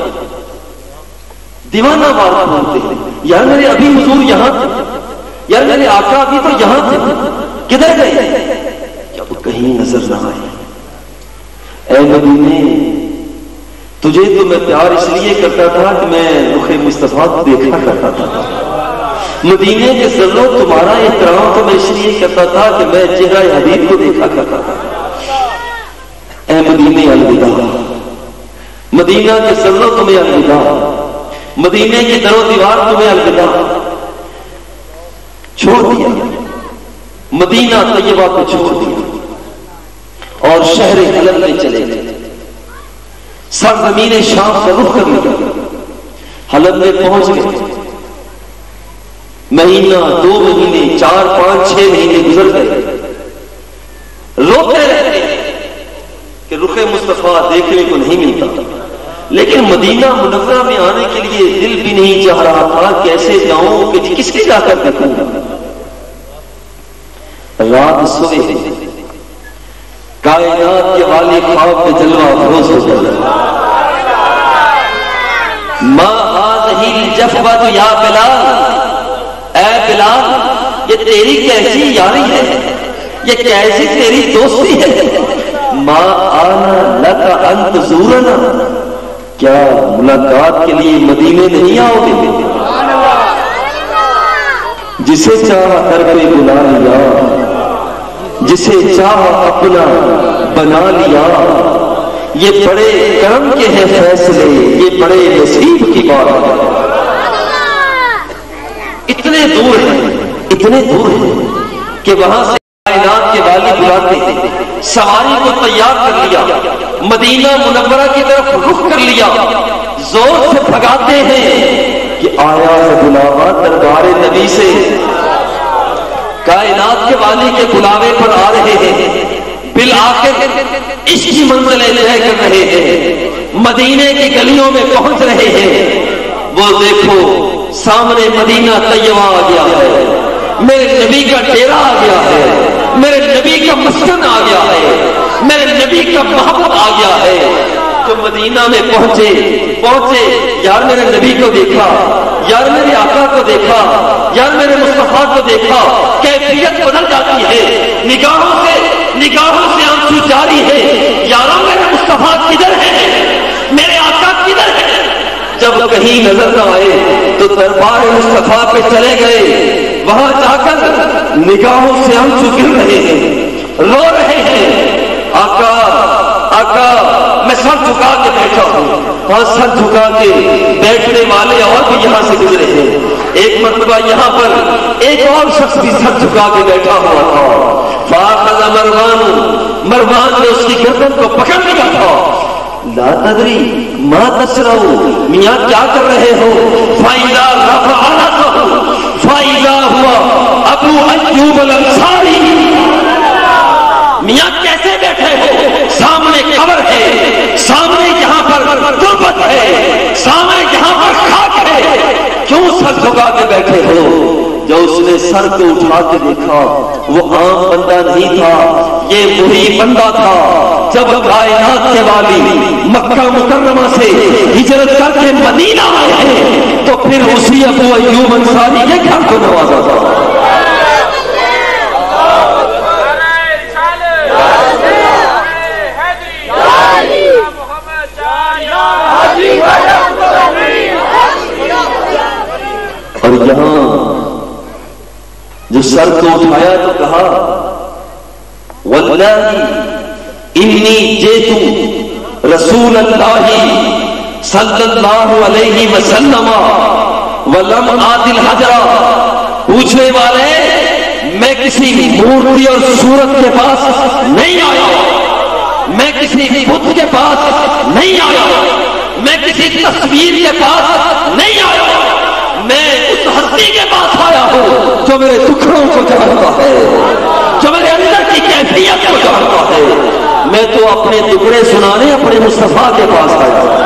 دیوانہ وار بولتے ہیں, یار میرے ابھی حضور یہاں تھے, یار میرے آقا ابھی تو یہاں تھے, کدھر گئے؟ جب کہیں نظر نہ آئے. اے مدینے تجھے تو میں پیار اس لیے کرتا تھا کہ میں رخ مصطفیٰ کو دیکھا کرتا تھا. مدینے کے ذروں تمہارا احترام تو میں اس لیے کرتا تھا کہ میں چہرہ حبیب کو دیکھا کرتا تھا. اے مدینے الوداع, مدینہ کے ذروں تمہیں الوداع, مدینے کی در و دیوار تمہیں الوداع. چھوڑ دیا مدینہ طیبہ کو, چھوڑ دیا اور شہر حلب میں چلے گئے. سرزمین شام کا رخ کر لیا, حلب میں پہنچ گئے. مہینہ, 2 مہینے, 4, 5, 6 مہینے گزر گئے. روتے رہتے کہ رخ مصطفیٰ دیکھنے کو نہیں ملتا, لیکن مدینہ منورہ میں آنے کے لیے دل بھی نہیں چاہ رہا تھا کیسے جاؤں کہ کس کے جا کر دیکھوں. رات سوئے, کائنات کے والی خواب میں جلوہ افروز ہو گیا. ما هذه الجفوة یا بلال, اے بلال یہ تیری کیسی یاری ہے, یہ کیسی تیری دوستی ہے. ما آنا لک ان تزورنا, کیا ملاقات کے لیے مدینے نہیں آؤ گے؟ جسے چاہا در پہ بلا لیا, جسے چاہا اپنا بنا لیا. یہ بڑے کرم کے ہیں فیصلے, یہ بڑے نصیب کی بات ہے. اتنے دور ہیں کہ وہاں سے کائنات کے والی بلاتے ہیں, سواری کو تیار کر لیا, مدینہ منورہ کی طرف رخ کر لیا, زور سے بھگاتے ہیں کہ آیا ہے بلاوا دربار نبی سے. کائنات کے والی کے بلاوے پر آ رہے ہیں، بالآخر عشق کی منزلیں طے کر رہے ہیں، مدینے کی گلیوں میں پہنچ رہے ہیں۔ وہ دیکھو سامنے مدینہ طیبہ آ گیا ہے، میرے نبی کا ڈیرا آ گیا ہے، میرے نبی کا مسکن آ گیا ہے، میرے نبی کا محبت آ گیا ہے۔ جو مدینہ میں پہنچے، یار میرے نبی کو دیکھا، یار میرے آقا کو دیکھا، یار میرے مصطفیٰ کو دیکھا، کیفیت بدل جاتی ہے، نگاہوں سے آنسو جاری ہے، یاروں میرے مصطفیٰ کدھر ہے، میرے آقا کدھر ہے۔ جب کہیں نظر نہ آئے تو دربار مصطفیٰ پہ چلے گئے، وہاں جا کر نگاہوں سے آنسو گر رہے ہیں، رو رہے ہیں، آقا میں سر جھکا کے بیٹھا ہوں۔ اور سر جھکا کے بیٹھنے والے اور بھی یہاں سے گزرے ہیں۔ ایک مرتبہ یہاں پر ایک اور شخص بھی سر جھکا کے بیٹھا ہوا تھا، فاخذ مروان نے اس کی گردن کو پکڑ لیا تھا۔ لا تدری ما تسرعو، میاں کیا کر رہے ہو؟ فَإِذَا رَفَعَ رَأْسَهُ فَإِذَا هُوَ أَبُو أَيُّوبَ الْأَنصَارِي۔ میاں کیسے بیٹھے ہو؟ سامنے قبر ہے، سامنے یہاں پر تربت ہے، سامنے یہاں پر خاک ہے، کیوں سر جھکا کے بیٹھے ہو؟ جو اس نے سر کو اٹھا کے دیکھا وہ عام بندہ نہیں تھا، یہ وہی بندہ تھا جب کائنات کے والی مکہ مکرمہ سے ہجرت کر کے مدینہ آئے ہیں تو پھر اسی ابو ایوب انصاری کے گھر کو نوازا تھا۔ اور یہاں جو سر کو اٹھایا تو کہا واللہ انی جیتو رسول اللہ صلی اللہ علیہ وسلم ولم آت الحجرہ۔ پوچھنے والے میں کسی مورتی اور صورت کے پاس نہیں آیا، میں کسی بت کے پاس نہیں آیا، میں کسی تصویر کے پاس نہیں آیا، میں اس ہستی کے پاس آیا ہوں جو میرے دکھڑوں کو جانتا ہے، جو میرے اندر کی کیفیت کو جانتا ہے۔ میں تو اپنے ٹکڑے سنانے اپنے مصطفیٰ کے پاس آیا ہوں۔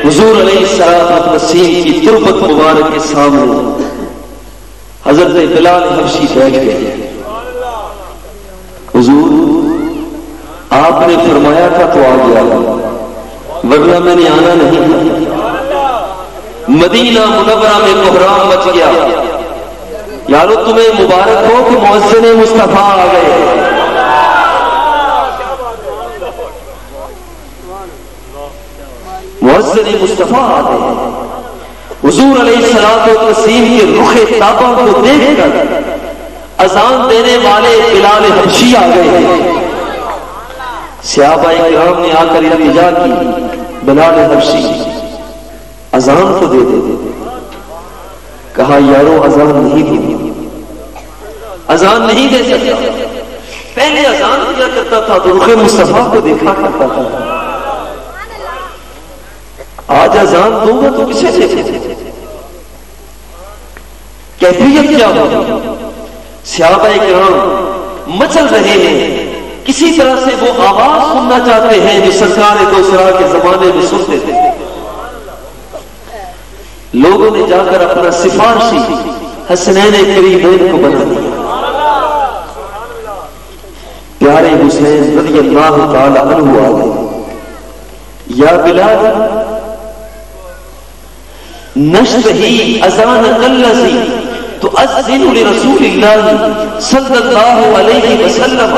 حضور علیہ السلام وسیم کی تربت مبارک کے سامنے حضرت بلال حبشی بیٹھ گئے۔ حضور آپ نے فرمایا تھا تو آ گیا، ورنہ میں نے آنا نہیں تھا۔ مدینہ منورہ میں بحران مچ گیا۔ یارو تمہیں مبارک ہو کہ مؤذن مصطفیٰ آ گئے۔ مؤذن مصطفیٰ آ گئے۔ حضور علیہ الصلوۃ والتسلیم کے رخ طیبہ کو دیکھ کر اذان دینے والے بلال حبشی آ گئے۔ صحابہ کرام نے آ کر التجا کی، بلال حبشی اذان کو دے دے۔ کہا یارو اذان نہیں دے، اذان نہیں دے سکتا۔ پہلے اذان دیا کرتا تھا تو رخ مصطفیٰ کو دیکھا کرتا تھا، آج اذان دوں گا تو کسے سے کیفیت کیا ہو؟ صحابہ کرام مچل رہے ہیں، کسی طرح سے وہ آواز سننا چاہتے ہیں جو سرکار دوسرا کے زمانے میں سنتے تھے۔ لوگوں نے جا کر اپنا سفارشی حسنین کریمین کو بنا دیا۔ پیارے حسین رضی اللہ تعالی عنہ آ گئے۔ یا بلال نشتہی اذان الذی تؤذن لرسول اللہ صلی اللہ علیہ وسلم۔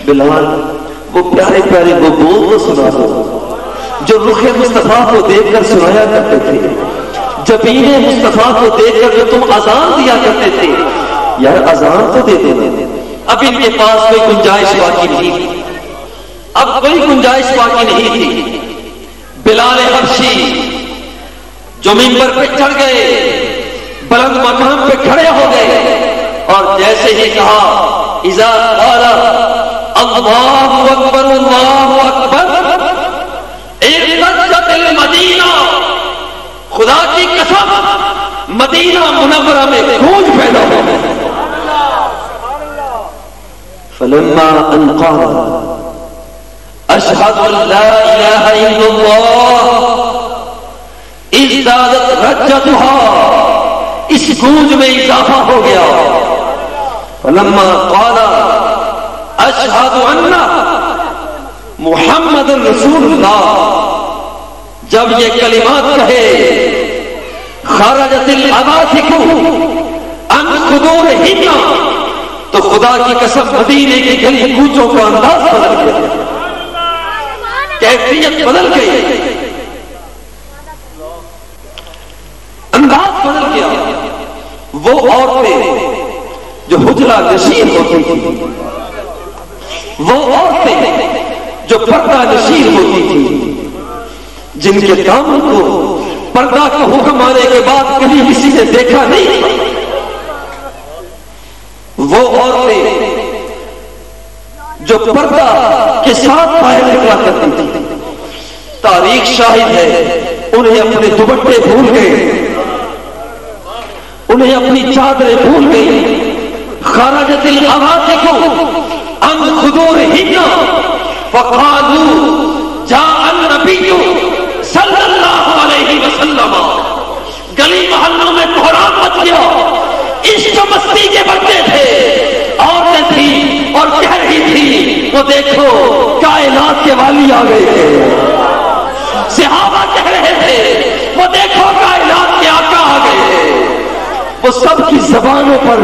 بلال وہ پیارے پیارے وہ بول سنا دو جو رخ مصطفیٰ کو دیکھ کر سنایا کرتے تھے، جبین مصطفیٰ کو دیکھ کر جو تم اذان دیا کرتے تھے، یار اذان تو دے دینا۔ اب ان کے پاس کوئی گنجائش باقی نہیں تھی، اب کوئی گنجائش باقی نہیں تھی۔ بلال حبشی جو منبر پہ چڑھ گئے، بلند مقام پہ کھڑے ہو گئے، اور جیسے ہی کہا اذا قال اللہ اکبر اللہ اکبر ارتجت المدینہ، خدا کی قسم مدینہ منورہ میں گونج پیدا ہو گئی۔ فلما ان قال اشہد ان لا الہ الا اللہ ازدادت رجتها، اس گونج میں اضافہ ہو گیا۔ فلما قال اشہد ان محمد رسول اللہ، جب یہ کلمات کہے خرجت العواطف عن صدورہن، تو خدا کی قسم مدینے کی گلی کوچوں کا انداز بدل گیا، کیفیت بدل گئی، انداز بدل گیا۔ وہ عورتیں جو حجرہ نشین ہوتی تھی، وہ عورتیں جو پردہ نشین ہوتی تھی، جن کے دامن کو پردہ کا حکم آنے کے بعد کبھی کسی نے دیکھا نہیں، وہ عورتیں جو پردہ کے ساتھ باہر نکلا کرتی تھی، تاریخ شاہد ہے انہیں اپنے دوپٹے بھول گئے، انہیں اپنی چادریں بھول گئی۔ خرجت العواطف عن صدورہن فقالوا جاء النبی صلی اللہ علیہ وسلم، گلی محلوں میں کوہرام مچ گیا، عشق و مستی کے بچے تھے، عورتیں تھیں اور کہہ رہی تھی وہ دیکھو کائنات کے والی آ گئے تھے، صحابہ کہہ رہے تھے وہ دیکھو کائنات کے آقا آ گئے، وہ سب کی زبانوں پر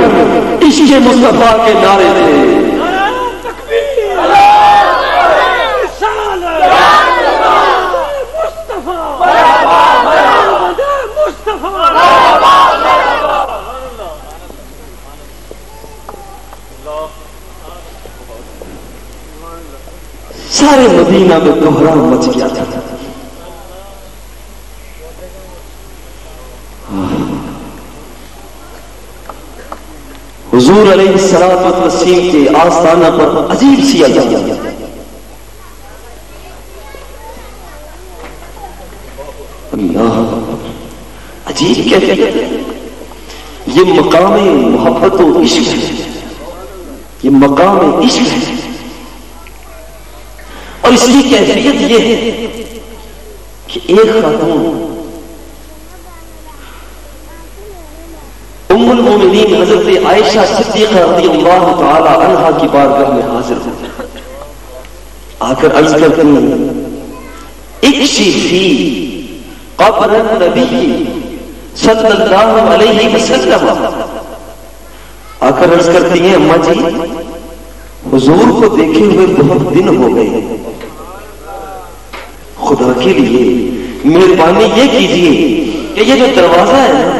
عشق مصطفیٰ کے نعرے تھے۔ سارے مدینہ میں کوہرام مچ گیا تھا۔ حضور علیہ الصلوۃ والتسلیم کے آستانہ پر عجیب سی عجائب، اللہ عجیب کیفیت، یہ مقام محبت و عشق ہے، یہ مقام عشق ہے، اور اس کی کیفیت یہ ہے کہ ایک خاتون ام المومنین حضرت عائشہ صدیقہ رضی اللہ تعالی عنہا کی بارگاہ میں حاضر ہو آ کر عرض کرتی اکشفی قبر النبی صلی اللہ علیہ وسلم، آ کر عرض کرتی ہیں اماں جی حضور کو دیکھے ہوئے بہت دن ہو گئے، خدا کے لیے مہربانی یہ کیجیے کہ یہ جو دروازہ ہے نا،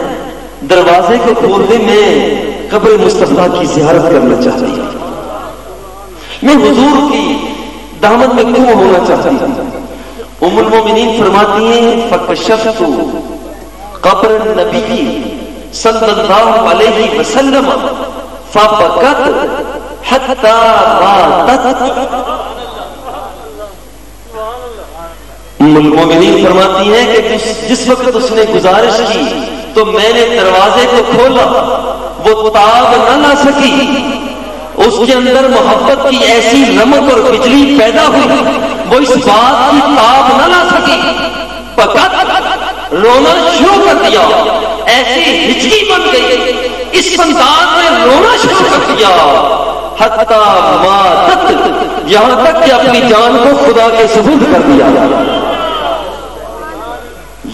دروازے کو کھولنے میں قبر مصطفیٰ کی زیارت کرنا چاہتی ہوں، میں حضور کی دامن میں کیوں ہونا چاہتی ہوں۔ ام المومنین فرماتی ہیں فکشفت قبر النبی صلی اللہ علیہ وسلم فبکت حتی ماتت۔ ام المومنین فرماتی ہیں کہ جس وقت اس نے گزارش کی تو میں نے دروازے کو کھولا، وہ تاب نہ لا سکی، اس کے اندر محبت کی ایسی رمق اور بجلی پیدا ہوئی، وہ اس بات کی تاب نہ لا سکی، فقط رونا شروع کر دیا، ایسی ہچکی بن گئی، اس انداز میں رونا شروع کر دیا، حتی ماتت، یہاں تک کہ اپنی جان کو خدا کے سپرد کر دیا۔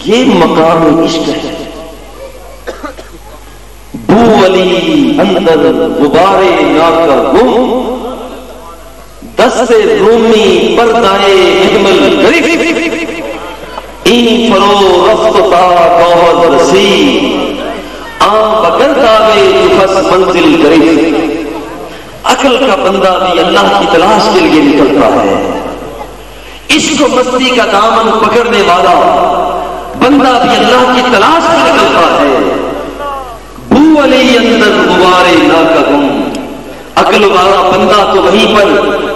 یہ مقام عشق ہے، بو علی اندر غبار ناکا گم، دست رومی پردائے احمل گرفت، این فرو رفت تا گوہر رسی، آن بگردہ میں تفس منزل گرفت۔ عقل بندہ بھی اللہ کی تلاش کے لیے نکلتا ہے. عشق و مستی کا دامن پکڑنے والا بندہ بھی اللہ کی تلاش میں نکلتا ہے. بو علی اندر غبارے نہ کہوں، عقل والا بندہ تو وہیں پر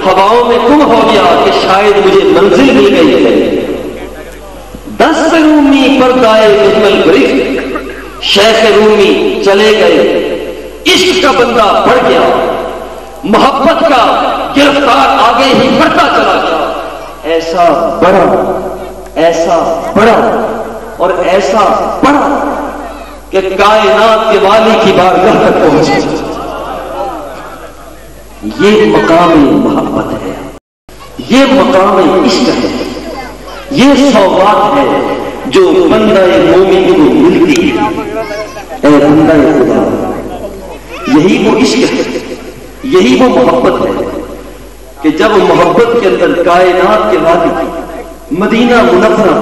ہواؤں میں گم ہو گیا کہ شاید مجھے منزل مل گئی ہے. دست رومی پردائے مجمل گرفت، شیخ رومی چلے گئے. عشق کا بندہ بڑھ گیا، محبت کا گرفتار آگے ہی بڑھتا چلا گیا. ایسا بڑا اور ایسا بڑا کہ کائنات کے والی کی بارگاہ تک پہنچے. یہ مقام محبت ہے، یہ مقام عشق ہے، یہ سوغات ہے جو بندہ مومن کو ملتی ہے. اے بندہ خدا، یہی وہ عشق ہے، یہی وہ محبت ہے کہ جب محبت کے اندر کائنات کے والی مدینہ منورہ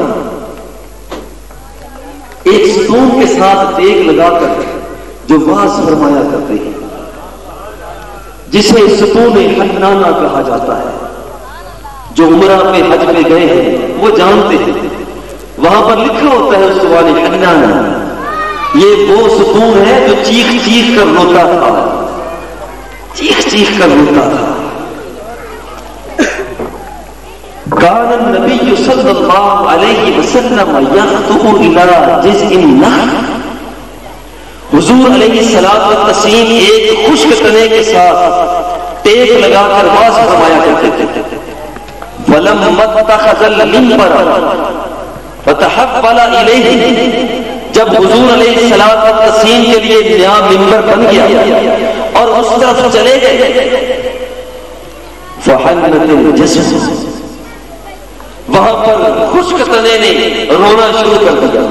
ایک ستون کے ساتھ دیگ لگا کر جو واز فرمایا کرتے ہیں، جسے ستون حنانہ کہا جاتا ہے. جو عمرہ پہ حج پہ گئے ہیں وہ جانتے ہیں، وہاں پر لکھا ہوتا ہے ستون حنانہ. یہ وہ ستون ہے جو چیخ چیخ کر روتا تھا، چیخ چیخ کر روتا تھا. کان النبی صلی اللہ علیہ وسلم یخطب الی جزء النخل، حضور علیہ الصلوۃ والتسلیم ایک خشک تنے کے ساتھ ٹیک لگا کر واز فرمایا کرتے تھے. فلما اتخذ المنبر فتحول الیہ، جب حضور علیہ الصلوۃ والتسلیم کے لیے نیا منبر بن گیا اور اس طرف چلے گئے، فحنت الجسم، وہاں پر خشک تنے نے رونا شروع کر دیا.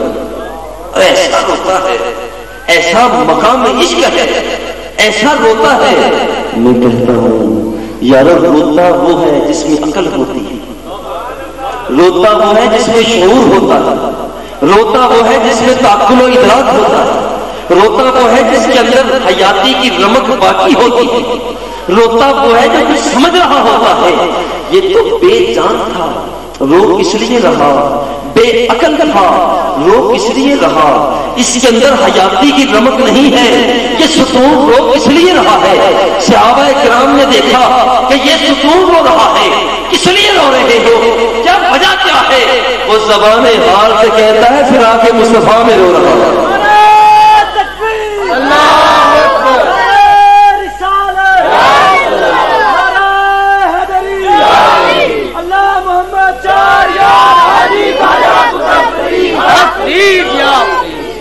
ایسا روتا ہے، ایسا مقام عشق ہے، ایسا روتا ہے. میں کہتا ہوں یار، روتا وہ ہے جس میں عقل ہوتی ہے، روتا وہ ہے جس میں شعور ہوتا ہے، روتا وہ ہے جس میں تعقل و ادراک ہوتا ہے، روتا وہ ہے جس کے اندر حیاتی کی رمق باقی ہوتی ہے، روتا وہ ہے جو کچھ سمجھ رہا ہوتا ہے. یہ تو بے جان تھا، رو اس لیے رہا، بے عقل تھا، رو اس لیے رہا، اس کے اندر حیاتی کی رمق نہیں ہے. یہ ستون رو اس لیے رہا ہے. صحابہ کرام نے دیکھا کہ یہ ستون رو رہا ہے، اس لیے رو رہے ہو، کیا وجہ کیا ہے؟ وہ زبان حال سے کہتا ہے پھر آ کے مصطفیٰ میں رو رہا ہے.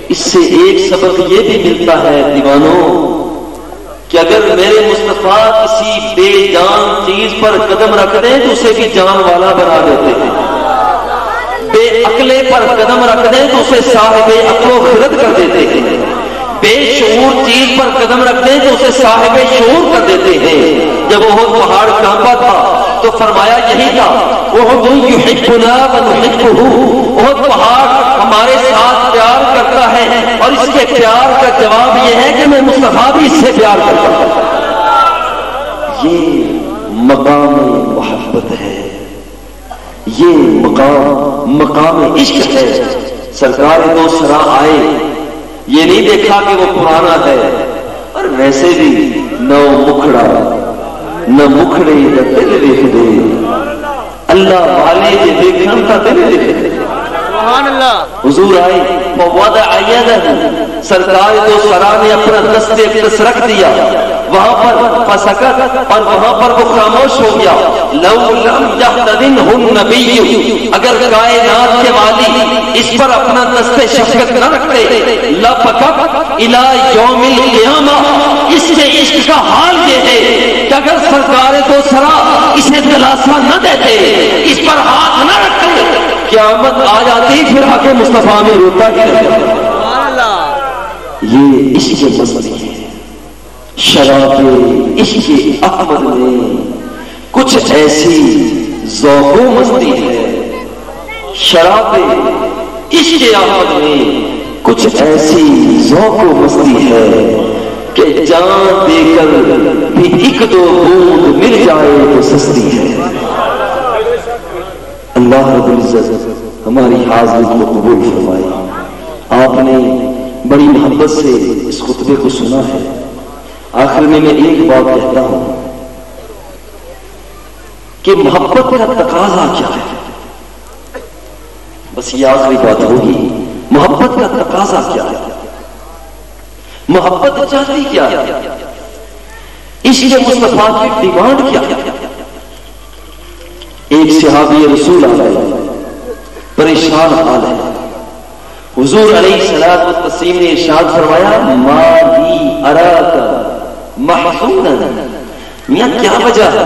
اس سے ایک سبق یہ بھی ملتا ہے دیوانوں کہ اگر میرے مصطفیٰ کسی بے جان چیز پر قدم رکھ دیں تو اسے بھی جان والا بنا دیتے ہیں. بے عقلے پر قدم رکھ دیں تو اسے صاحب عقل و خرد کر دیتے ہیں. بے شعور چیز پر قدم رکھ دیں تو اسے صاحب شعور کر دیتے ہیں. جب وہ پہاڑ کانپا تھا تو فرمایا یہی تھا، وہ یحبنا ونحبہ، وہ پہاڑ ہمارے ساتھ پیار کرتا ہے اور اس کے پیار کا جواب یہ ہے کہ میں مصطفیٰ بھی اس سے پیار کرتا ہوں. یہ مقام محبت ہے، یہ مقام عشق ہے. سرکار دو سرا آئے، یہ نہیں دیکھا کہ وہ پرانا ہے، اور ویسے بھی نہ مکھڑا نہ مکھڑے نہ دل دیکھ دے، اللہ والے جی دیکھنا تھا دل دیکھ دے. سبحان اللہ. حضور آئے ووضع یدہ، سرکار دو سرا نے اپنا دست اقدس رکھ دیا وہاں پر، فسکت، اور وہاں پر وہ خاموش ہو گیا. لو لم یحتضنہ النبی، اگر کائنات کے والی اس پر اپنا دست شفقت نہ رکھتے، لبکت الی یوم القیامہ. اس کے عشق کا حال یہ ہے کہ اگر سرکار دو سرا اسے دلاسا نہ دیتے، اس پر ہاتھ نہ رکھتے، قیامت آ جاتی پھر آ کے مصطفیٰ میں روتا ہی رہتا. یہ عشق مستی ہے. شراب عشق احمد میں کچھ ایسی ذوق و مستی ہے، شراب عشق احمد میں کچھ ایسی ذوق و مستی ہے کہ جان دے کر بھی ایک دو بوند مل جائے تو سستی ہے۔ اللہ رب العزت ہماری حاضری کو قبول فرمائے۔ آپ نے بڑی محبت سے اس خطبے کو سنا ہے۔ آخر میں ایک بات کہتا ہوں کہ محبت کا تقاضا کیا ہے؟ بس یہ آخری بات ہوگی، محبت کا تقاضا کیا ہے؟ محبت چاہتی کیا ہے؟ عشق مصطفیٰ کی ڈیمانڈ کیا ہے؟ ایک صحابی رسول آئے، پریشان حال ہے۔ حضور علیہ الصلوۃ والتسلیم نے ارشاد فرمایا ما لی اراک محزونا، میاں کیا وجہ ہے؟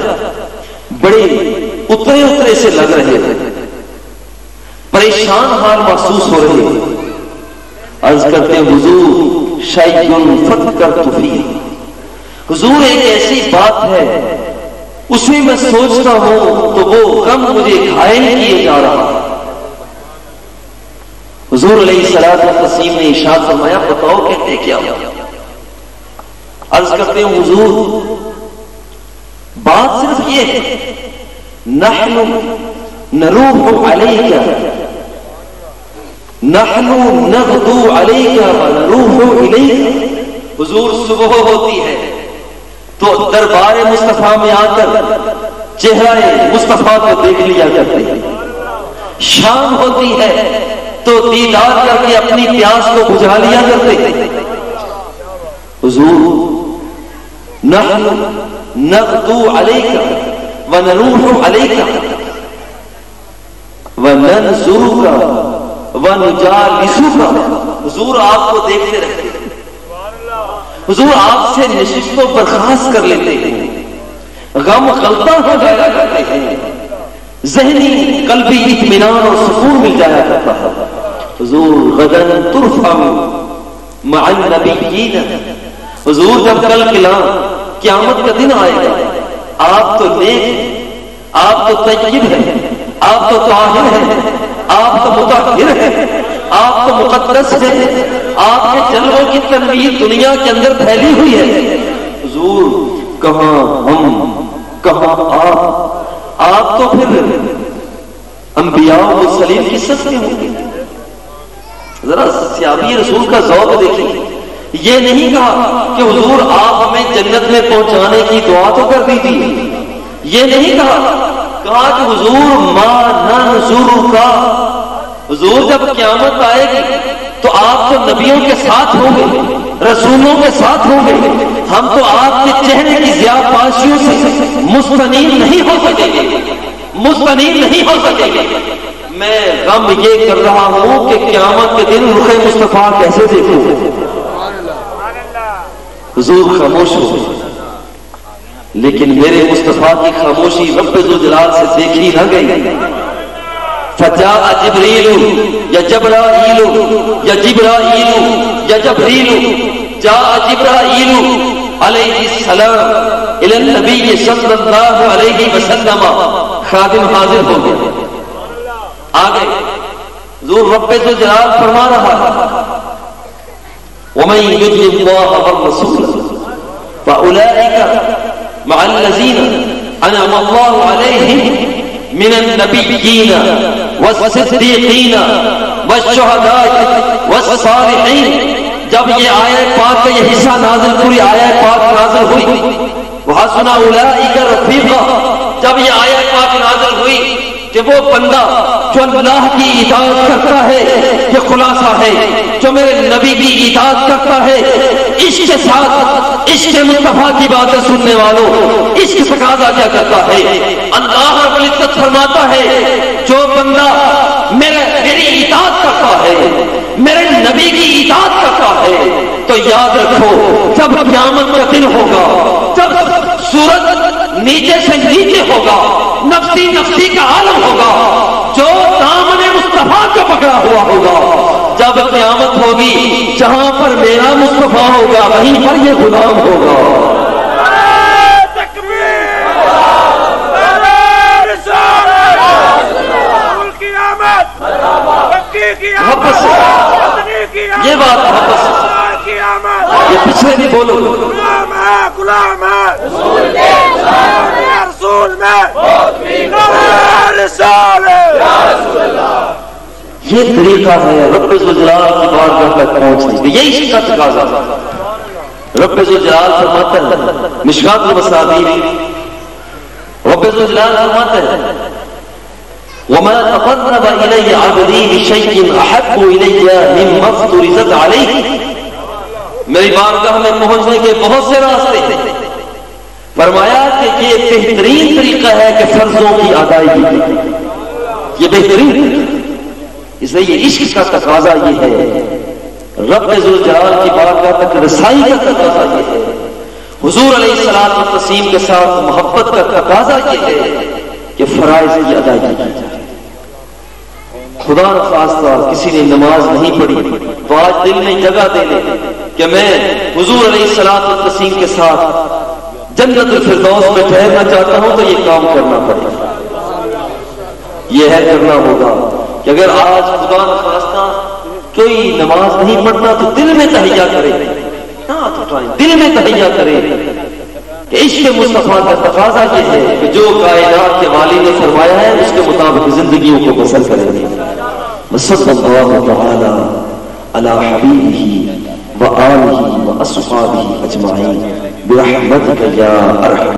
بڑے اترے سے لگ رہے ہیں، پریشان حال محسوس ہو رہے ہیں۔ عرض کرتے حضور شیء فکرت فیہ، حضور ایک ایسی بات ہے اس میں میں سوچتا ہوں تو وہ غم مجھے گھائل کیے جا رہا ہے۔ حضور علیہ الصلوۃ والتسلیم نے ارشاد فرمایا بتاؤ کہتے کیا ہو؟ عرض کرتے ہیں حضور بات صرف یہ ہے نحن نروح علیک، نحن نغدو علیک ونروح الیک۔ حضور صبح ہوتی ہے تو دربار مصطفیٰ میں آ کر چہرہ مصطفیٰ کو دیکھ لیا کرتے ہیں، شام ہوتی ہے تو دیدار کر کے اپنی پیاس کو بجھا لیا کرتے ہیں۔ حضور نحن نغدو علیک ونروح علیک وننظرک ونجالسک۔ حضور آپ کو دیکھتے رہتے ہیں، حضور آپ سے نشست و برخاست کر لیتے ہیں، غم غلطہ ہو جایا کرتے ہیں، ذہنی قلبی اطمینان اور سکون مل جایا کرتا ہے۔ حضور غدن ترفع مع النبیین، حضور جب کل قیامت کا دن آئے گا آپ تو نیک ہیں، آپ تو طیب ہیں، آپ تو طاہر ہیں، آپ تو مطہر ہیں، آپ تو مقدس ہیں، آپ کے جلووں کی تنویر دنیا کے اندر پھیلی ہوئی ہے۔ حضور کہاں ہم کہاں آپ تو پھر انبیاء و مرسلین کی صف میں ہوں گے۔ ذرا صحابی رسول کا ذوق دیکھیں، یہ نہیں کہا کہ حضور آپ ہمیں جنت میں پہنچانے کی دعا تو کر دیجیے، یہ نہیں کہا کہ حضور ما ننظرک، حضور جب قیامت آئے گی تو آپ تو نبیوں کے ساتھ ہوں گے، رسولوں کے ساتھ ہوں گے، ہم تو آپ کے چہرے کی ضیاء پاشیوں سے مستنیر نہیں ہو سکیں گے، مستنیر نہیں ہو سکیں گے۔ میں غم یہ کر رہا ہوں کہ قیامت کے دن رخ مصطفیٰ کیسے دیکھوں۔ حضور خاموش ہو، لیکن میرے مصطفیٰ کی خاموشی رب ذوالجلال سے دیکھی نہ گئی۔ فجاء جبریل یا جبرائیل یا جبرائیل یا جبریل، جاء جبرائیل علیہ السلام الی النبی صلی اللہ علیہ وسلم، خادم حاضر ہو گیا، آگے حضور رب ذوالجلال فرما رہا ہے ومن يطع الله والرسول فاولئك مع الذين انعم الله عليهم من النبيين والصديقين والشهداء والصالحين۔ جب یہ آیت پاک کا یہ حصہ نازل ہوئی، آیت پاک نازل ہوئی وحسن اولئک رفیقا، جب یہ آیت پاک نازل ہوئی کہ وہ بندہ جو اللہ کی اطاعت کرتا ہے، یہ خلاصہ ہے، جو میرے نبی کی اطاعت کرتا ہے، عشق کے ساتھ عشق مصطفیٰ کی باتیں سننے والوں، عشق تقاضا کیا کرتا ہے؟ اللہ رب العزت فرماتا ہے جو بندہ میری اطاعت کرتا ہے، میرے نبی کی اطاعت کرتا ہے، تو یاد رکھو جب قیامت کا دن ہوگا، جب سورج نیچے سے نیچے ہوگا، نفسی نفسی کا عالم ہوگا، جو دامن مصطفیٰ کو پکڑا ہوا ہوگا، جب قیامت ہوگی جہاں پر میرا مصطفیٰ ہوگا وہیں پر یہ غلام ہوگا۔ واپس یہ بات واپس یہ پچھلے بھی بولو غلام ہے رسول میں یہ طریقہ ہے رب ذوالجلال کی بارگاہ تک پہنچنے کا، یہی اس کا تقاضا ہے۔ رب ذوالجلال فرماتا ہے مشکات المصابیح، رب ذوالجلال فرماتا ہے وَمَا تَقَرَّبَ إِلَيَّ عَبْدِي بِشَيْءٍ أَحَبُّ إِلَيَّ مِمَّا افْتُرِضَتْ عَلَيْهِ۔ میری بارگاہ میں پہنچنے کے بہت سے راستے ہیں، فرمایا کہ یہ بہترین طریقہ ہے کہ فرضوں کی ادائیگی کی، یہ بہترین، اس لیے یہ عشق کا تقاضا یہ ہے، رب ذوالجلال کی بارگاہ تک رسائی کا تقاضا یہ ہے، حضور علیہ الصلوۃ والتسلیم کے ساتھ محبت کا تقاضا یہ ہے کہ فرائض کی ادائیگی کی جائے۔ خدا نخواستہ کسی نے نماز نہیں پڑھی تو آج دل میں جگہ دے لے کہ میں حضور علیہ الصلوۃ والتسلیم کے ساتھ جنت الفردوس میں ٹھہرنا چاہتا ہوں، تو یہ کام کرنا پڑے گا، یہ ہے کرنا ہوگا کہ اگر آج خدا نخواستہ کوئی نماز نہیں پڑھتا تو دل میں تہیہ کرے، دل میں تہیہ کرے کہ عشق مصطفیٰ کا تقاضا یہ ہے کہ جو کائنات کے والی نے فرمایا ہے اس کے مطابق زندگیوں کو بسر کریں گے۔ صلی اللہ تعالی علی حبیبہ وآلہ واصحابہ اجمعین برحمتک یا ارحم